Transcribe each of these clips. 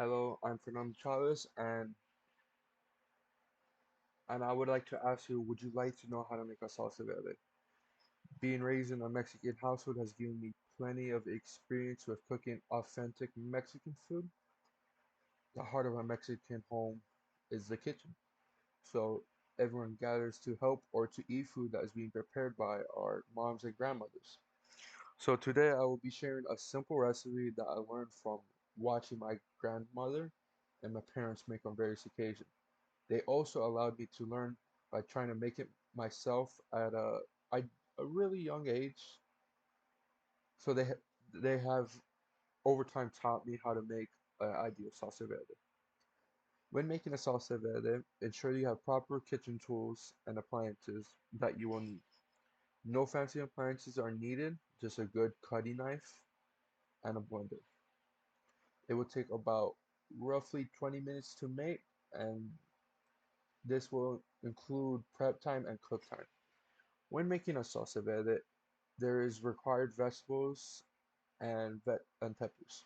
Hello, I'm Fernando Chavez, and I would like to ask you, would you like to know how to make a salsa verde? Being raised in a Mexican household has given me plenty of experience with cooking authentic Mexican food. The heart of a Mexican home is the kitchen, so everyone gathers to help or to eat food that is being prepared by our moms and grandmothers. So today I will be sharing a simple recipe that I learned from watching my grandmother and my parents make on various occasions. They also allowed me to learn by trying to make it myself at a really young age. So they have over time taught me how to make an ideal salsa verde. When making a salsa verde, ensure you have proper kitchen tools and appliances that you will need. No fancy appliances are needed, just a good cutting knife and a blender. It will take about roughly 20 minutes to make, and this will include prep time and cook time. When making a salsa verde, there is required vegetables and peppers.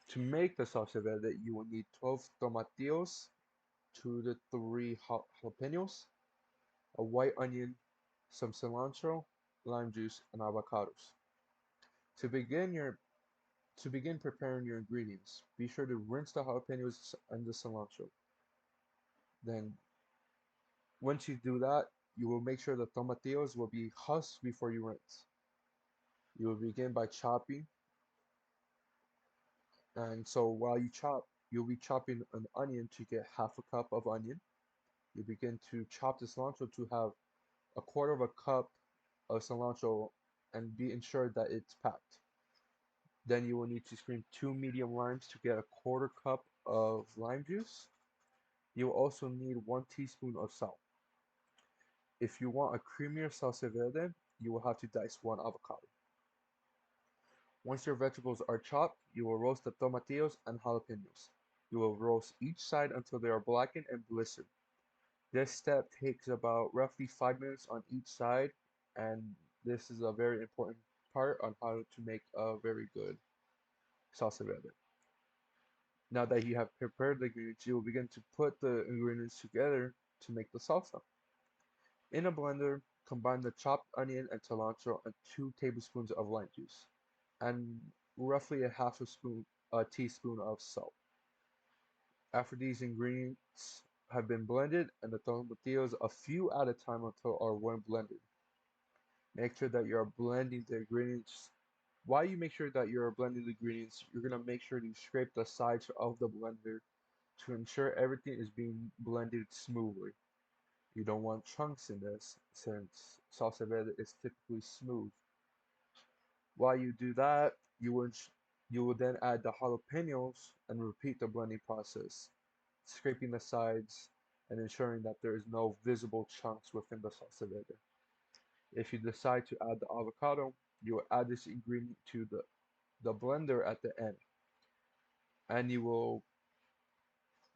To make the salsa verde, you will need 12 tomatillos, 2 to 3 jalapenos, a white onion, some cilantro, lime juice, and avocados. To begin your to begin preparing your ingredients, be sure to rinse the jalapenos and the cilantro. Then, once you do that, you will make sure the tomatillos will be husked before you rinse. You will begin by chopping. And so while you chop, you'll be chopping an onion to get half a cup of onion. You begin to chop the cilantro to have a quarter of a cup of cilantro and be ensured that it's packed. Then you will need to screen 2 medium limes to get a quarter cup of lime juice. You will also need 1 teaspoon of salt. If you want a creamier salsa verde, you will have to dice 1 avocado. Once your vegetables are chopped, you will roast the tomatillos and jalapenos. You will roast each side until they are blackened and blistered. This step takes about roughly 5 minutes on each side, and this is a very important part on how to make a very good salsa verde. Now that you have prepared the ingredients, you will begin to put the ingredients together to make the salsa. In a blender, combine the chopped onion and cilantro and 2 tablespoons of lime juice, and roughly a teaspoon of salt. After these ingredients have been blended and the tomatillos a few at a time until are well blended. Make sure that you're blending the ingredients. While you make sure that you're blending the ingredients, you're gonna make sure to scrape the sides of the blender to ensure everything is being blended smoothly. You don't want chunks in this since salsa verde is typically smooth. While you do that, you will then add the jalapenos and repeat the blending process, scraping the sides and ensuring that there is no visible chunks within the salsa verde. If you decide to add the avocado, you will add this ingredient to the blender at the end, and you will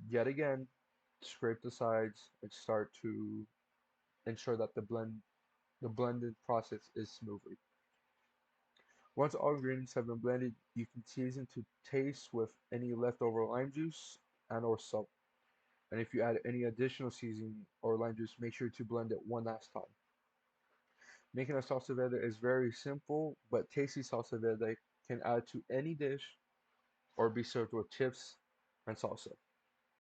yet again scrape the sides and start to ensure that the blended process is smoothly. Once all ingredients have been blended, you can season to taste with any leftover lime juice and or salt. And if you add any additional seasoning or lime juice, make sure to blend it one last time. Making a salsa verde is very simple, but tasty salsa verde can add to any dish or be served with chips and salsa.